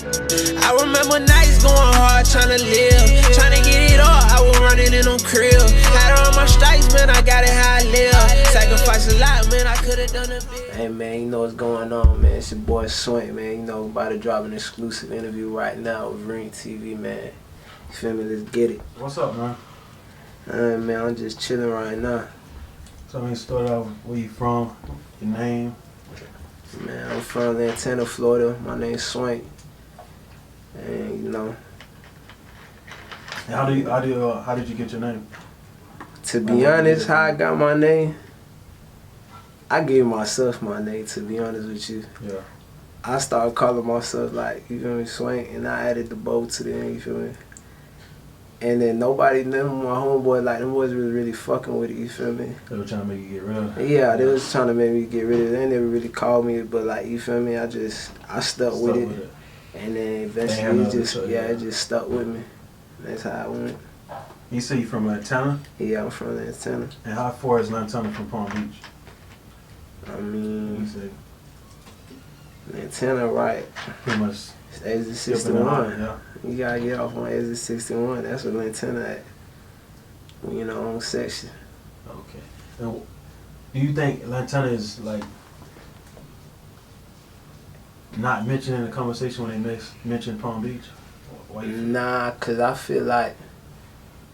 I remember nights going hard tryna live, tryna get it all. I was running in them crib. Had all my stripes, man. I got it how I live. Sacrificed a lot, man. I could've done a bit. Hey man, you know what's going on, man. It's your boy Swankbo, man. You know, about to drop an exclusive interview right now with Ring TV, man. You feel me? Let's get it. What's up, man? Man, I'm just chilling right now. So let me start off where you from, your name. Man, I'm from Atlanta, Florida. My name's Swank. And you know. And how did you get your name? To be honest, how I got my name, I gave myself my name, to be honest with you. Yeah. I started calling myself, like, you feel me, Swank, and I added the bow to the end, you feel me? And then nobody, none of my homeboys, like, them boys was really fucking with it, you feel me? They were trying to make you get rid of it? Yeah, they was trying to make me get rid of it. They never really called me, but, like, you feel me, I stuck with it. And then eventually it just stuck with me. That's how I went. You say you from Atlanta? Yeah, I'm from Atlanta. And how far is Atlanta from Palm Beach? I mean, Atlanta, right? Pretty much. It's exit 61. Yeah. You gotta get off on exit 61. That's where Atlanta at. You know, on section. Okay. And do you think Atlanta is like not mentioned in the conversation when they mention Palm Beach? Nah, cause I feel like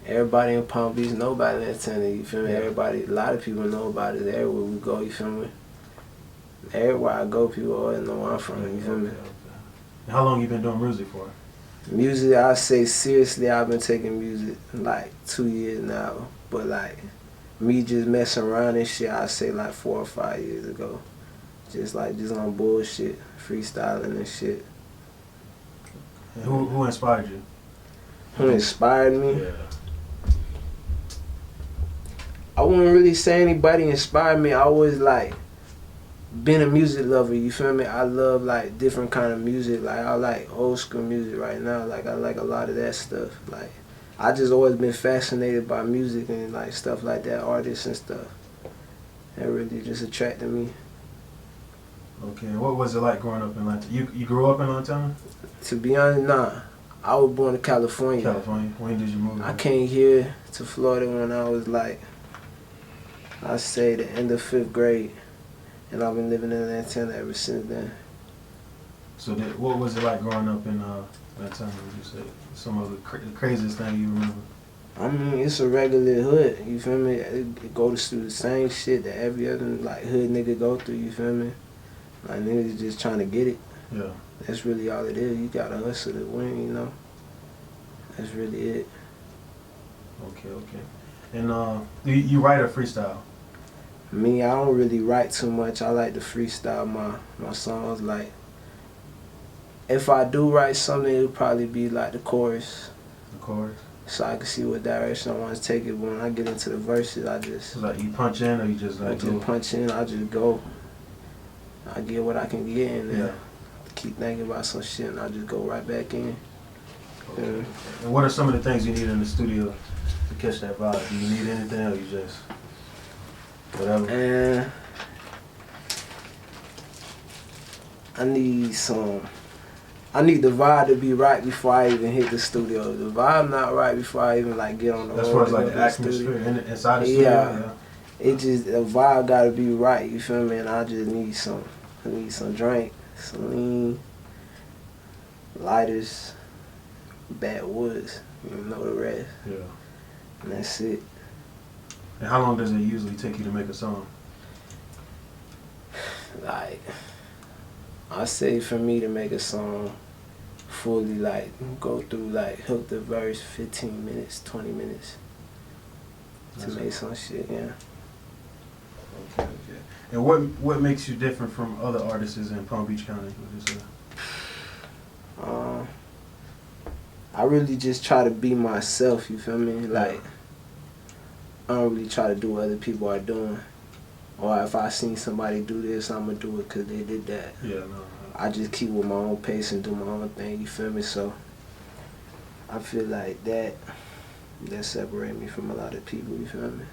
everybody in Palm Beach know about Atlanta, you feel me? Yeah. Everybody, a lot of people know about it everywhere we go, you feel me? Everywhere I go, people always know where I'm from, you feel me? Okay. How long you been doing music for? Music, I say seriously, I've been taking music like 2 years now, but like me just messing around and shit, I say like 4 or 5 years ago. Just on bullshit, freestyling and shit. And who inspired you? Who inspired me? Yeah. I wouldn't really say anybody inspired me. I always like been a music lover, you feel me? I love like different kind of music. Like I like old school music right now. Like I like a lot of that stuff. Like I just always been fascinated by music and like stuff like that, artists and stuff. That really just attracted me. Okay, what was it like growing up in Atlanta? You grew up in Atlanta? To be honest, nah. I was born in California. California. When did you move? I came here to Florida when I was like, I say the end of 5th grade. And I've been living in Atlanta ever since then. So what was it like growing up in Atlanta, would you say? Some of the craziest thing you remember? I mean, it's a regular hood, you feel me? It goes through the same shit that every other like hood nigga go through, you feel me? Like niggas just trying to get it. Yeah. That's really all it is. You gotta hustle to win, you know? That's really it. Okay. And you write or freestyle? Me, I don't really write too much. I like to freestyle my songs. Like, if I do write something, it'll probably be like the chorus. The chorus? So I can see what direction I want to take it. But when I get into the verses, I just... So like you punch in or you just like... I just punch in, I just go. I get what I can get and then keep thinking about some shit and I just go right back in. Okay. And what are some of the things you need in the studio to catch that vibe? Do you need anything or you just... whatever? And I need the vibe to be right before I even hit the studio. The vibe not right before I even like get on the road. That's what's like the atmosphere inside the studio. Yeah. It just the vibe gotta be right, you feel me? And I just need some drink, some lean, lighters, backwoods, you know the rest. Yeah. And that's it. And how long does it usually take you to make a song? Like, I say for me to make a song fully, like, go through, like, hook the verse 15 minutes, 20 minutes to make some shit, yeah. Okay. And what makes you different from other artists in Palm Beach County, would you say? I really just try to be myself, you feel me? Like, I don't really try to do what other people are doing. Or if I seen somebody do this, I'm going to do it because they did that. Yeah, no. I just keep with my own pace and do my own thing, you feel me? So I feel like that separates me from a lot of people, you feel me?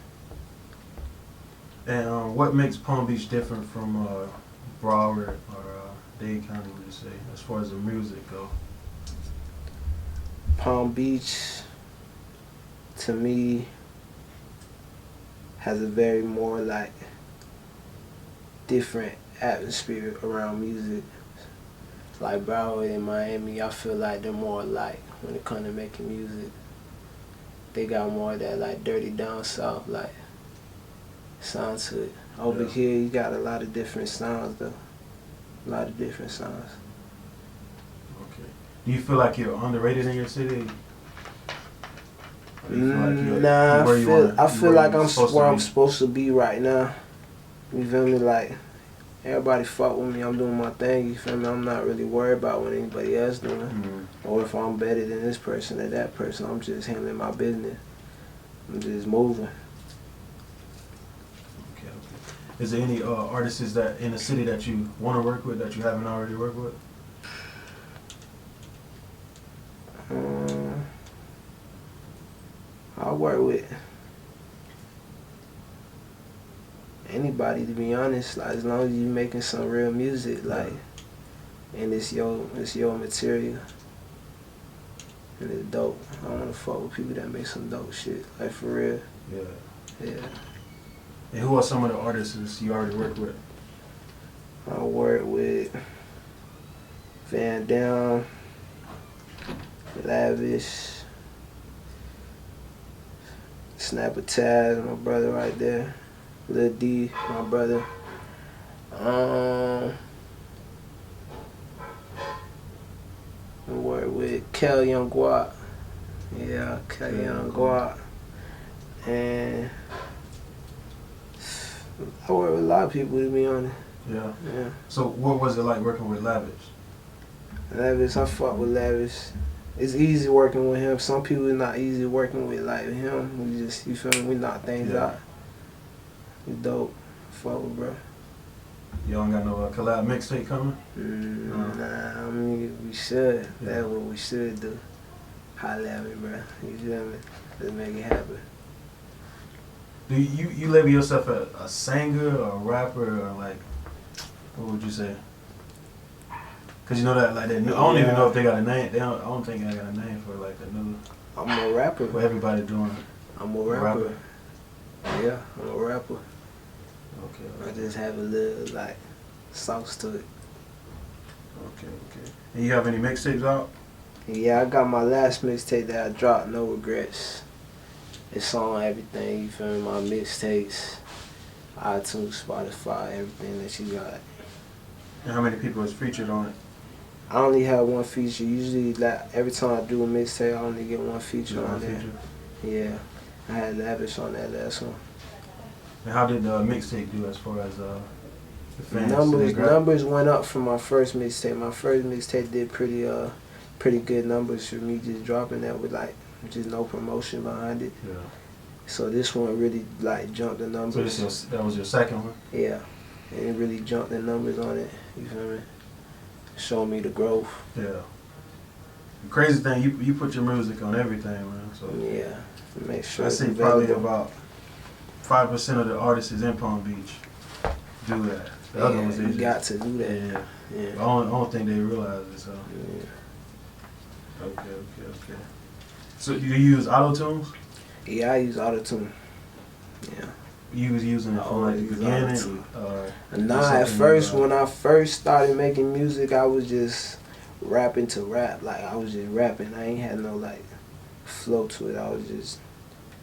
And what makes Palm Beach different from Broward or Dade County, would you say, as far as the music go? Palm Beach, to me, has a very more like different atmosphere around music. Like Broward and Miami, I feel like they're more like when it comes to making music. They got more of that like dirty down south like sound to it. Over here, you got a lot of different sounds though. A lot of different sounds. Okay. Do you feel like you're underrated in your city? Or do you feel like I feel like I'm where I'm supposed to be right now. You feel me? Like everybody fuck with me. I'm doing my thing. You feel me? I'm not really worried about what anybody else doing, or if I'm better than this person or that person. I'm just handling my business. I'm just moving. Okay. Is there any artists that in the city that you want to work with that you haven't already worked with? I work with anybody, to be honest. Like as long as you making some real music, like, and it's your material, and it's dope. I want to fuck with people that make some dope shit, like for real. Yeah. And who are some of the artists you already worked with? I work with Van Dam, Lavish, Snapper Taz, my brother right there. Lil D, my brother. I work with Kel Young Guap. Yeah, Kel Young Guap. And I work with a lot of people, to be honest. Yeah. Yeah. So what was it like working with Lavish? Lavish, I fuck with Lavish. It's easy working with him. Some people it's not easy working with like him. We just, you feel me? We knock things out. He dope. Fuck with bro. You don't got no collab mixtape coming? Nah, I mean we should. That's what we should do. Holla at me, bro. You feel me? Let's make it happen. Do you label yourself a singer or a rapper or like, what would you say? Cause you know that like that. I don't even know if they got a name. I don't think I got a name for like a new. I'm a rapper. What everybody doing? I'm a rapper. Yeah, I'm a rapper. Okay. I just have a little like sauce to it. Okay. And you have any mixtapes out? Yeah, I got my last mixtape that I dropped, No Regrets. It's on everything, you feel me? My mixtapes, iTunes, Spotify, everything that you got. And how many people is featured on it? I only have one feature. Usually, like every time I do a mixtape, I only get one feature on there. Yeah, I had Lavish on that last one. And how did the mixtape do as far as the fans? Numbers went up from my first mixtape. My first mixtape did pretty good numbers for me, just dropping that with like just no promotion behind it. Yeah. So this one really like jumped the numbers. So that was your second one? Yeah, and it really jumped the numbers on it. You feel me? Showed me the growth. Yeah. The crazy thing, you put your music on everything, man. So yeah, make sure. I see probably about 5% of the artists in Palm Beach do that. The other ones, you got to do that. Yeah. I don't think they realize it. So. Yeah. Okay. So do you use auto-tunes? Yeah, I use auto-tune. Yeah. You was using it from like the beginning? Nah, at first, when I first started making music, I was just rapping to rap. Like, I was just rapping. I ain't had no, like, flow to it. I was just,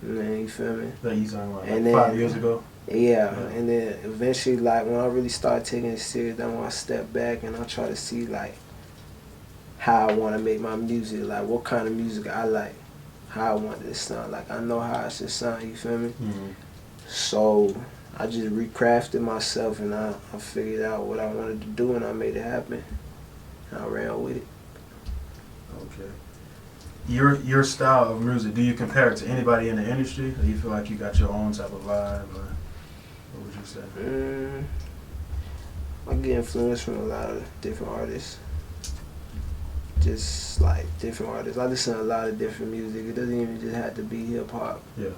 you feel me? That you talking about like 5 years ago? Yeah, and then eventually, like, when I really started taking it serious, then when I step back and I try to see, like, how I want to make my music, like, what kind of music I like, how I want it to sound. Like, I know how it should sound, you feel me? Mm-hmm. So I just recrafted myself and I figured out what I wanted to do and I made it happen. I ran with it. Okay. Your style of music, do you compare it to anybody in the industry? Or you feel like you got your own type of vibe? Or what would you say? I get influenced from a lot of different artists. Just like different artists. I listen to a lot of different music. It doesn't even just have to be hip hop. Yeah.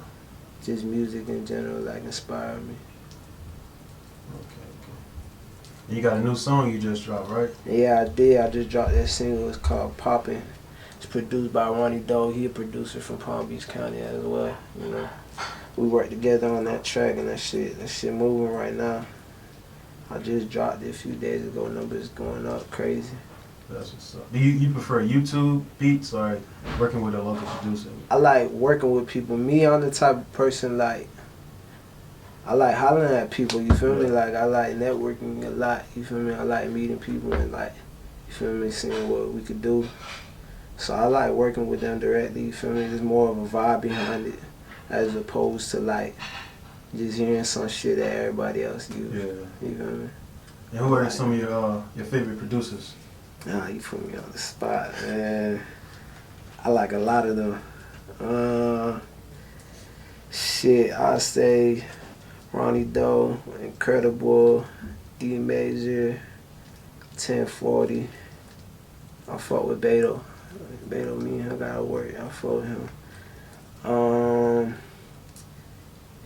Just music in general like inspired me. Okay. And you got a new song you just dropped, right? Yeah, I did. I just dropped that single. It's called Poppin'. It's produced by Ronnie Doe. He a producer from Palm Beach County as well. You know, we work together on that track and that shit moving right now. I just dropped it a few days ago. Numbers going up crazy. That's what's up. Do you prefer YouTube beats or working with a local producer? I like working with people. Me, I'm the type of person like, I like hollering at people, you feel me? Like, I like networking a lot, you feel me? I like meeting people and like, you feel me, seeing what we could do. So I like working with them directly, you feel me? There's more of a vibe behind it as opposed to like, just hearing some shit that everybody else use. Yeah. You feel me? And who are some of your favorite producers? Nah, you put me on the spot, man. I like a lot of them. Shit, I say Ronnie Doe, Incredible, D Major, 1040. I fuck with Beto. Beto, me and him gotta work. I fuck with him.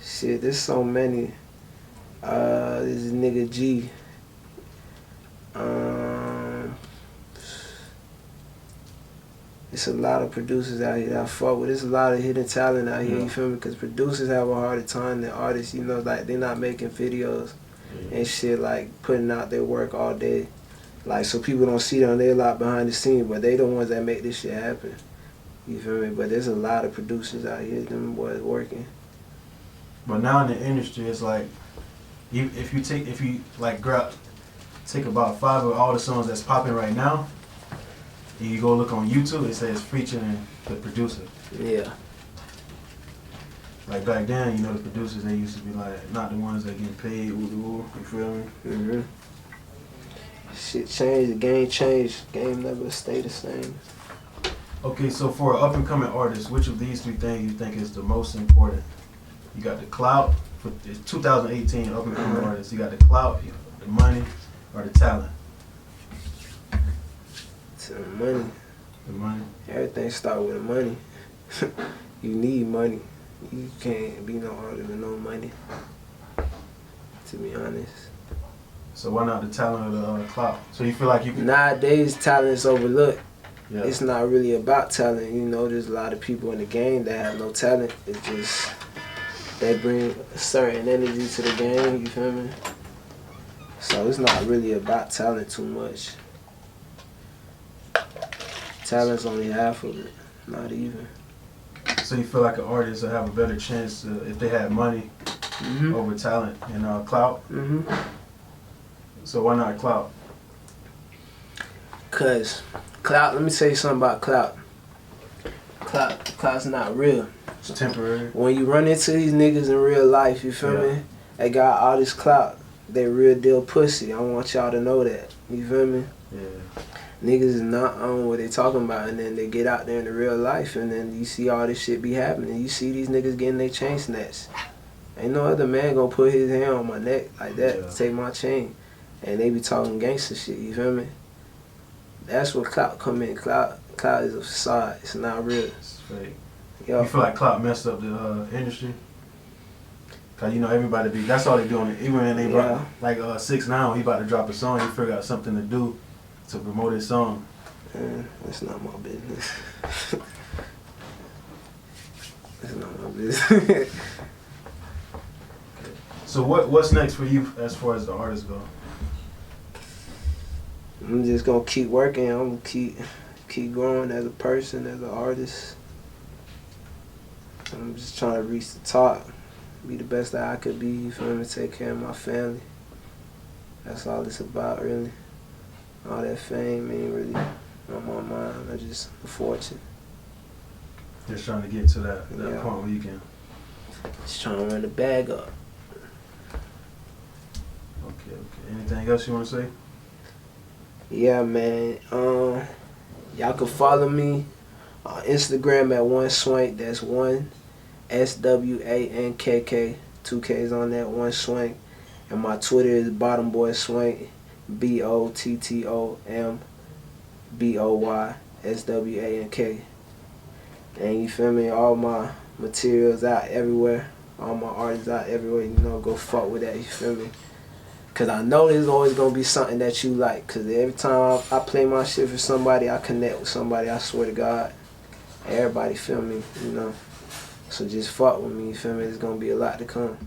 Shit, there's so many. This nigga G. It's a lot of producers out here that I fuck with. There's a lot of hidden talent out here, you feel me? Because producers have a harder time than artists, you know, like they're not making videos and shit, like putting out their work all day. Like, so people don't see them, they're a lot behind the scenes, but they the ones that make this shit happen. You feel me? But there's a lot of producers out here, them boys working. But now in the industry, it's like, if you take about 5 of all the songs that's popping right now, and you go look on YouTube, it says featuring the producer. Yeah. Like back then, you know, the producers, they used to be like, not the ones that get paid, you feel me? Mm-hmm. Shit changed, the game changed. Game never stay the same. Okay, so for an up-and-coming artist, which of these 3 things you think is the most important? You got the clout, for it's 2018 up-and-coming artists. You got the clout, the money, or the talent? To the money. The money. Everything start with the money. You need money. You can't be no artist with no money, to be honest. So why not the talent or the clout? So you feel like you can... Nowadays, talent's overlooked. Yeah. It's not really about talent. You know, there's a lot of people in the game that have no talent. It's just, they bring a certain energy to the game, you feel me? So it's not really about talent too much. Talent's only half of it, not even. So you feel like an artist will have a better chance if they had money over talent and clout? So why not clout? Cause clout, let me tell you something about clout. Clout's not real. It's temporary. When you run into these niggas in real life, you feel me? They got all this clout. They real deal pussy. I want y'all to know that. You feel me? Yeah. Niggas is not on what they talking about, and then they get out there in the real life, and then you see all this shit be happening. You see these niggas getting their chain snatched. Ain't no other man gonna put his hand on my neck like that to take my chain. And they be talking gangster shit, you feel me? That's where clout come in. Clout is a facade. It's not real. It's fake. Yo. You feel like clout messed up the industry? Cause you know everybody be, that's all they doing. Even when they brought, like 6ix9ine, he about to drop a song, he figure out something to do to promote his song. That's not my business. That's not my business. So what's next for you as far as the artists go? I'm just gonna keep working. I'm gonna keep growing as a person, as an artist. I'm just trying to reach the top, be the best that I could be. You feel me? Take care of my family. That's all it's about, really. All that fame ain't really on my mind. I just a fortune. Just trying to get to that point where you can. Just trying to run the bag up. Okay. Anything else you want to say? Yeah, man. Y'all can follow me on Instagram at One Swank. That's one SWANKK. 2 K's on that, One Swank. And my Twitter is Bottom Boy Swank. BOTTOMBOYSWANK. And you feel me? All my materials out everywhere. All my artists out everywhere. You know, go fuck with that. You feel me? Cause I know there's always gonna be something that you like. Cause every time I play my shit for somebody, I connect with somebody. I swear to God, everybody feel me, you know. So just fuck with me, you feel me? There's gonna be a lot to come.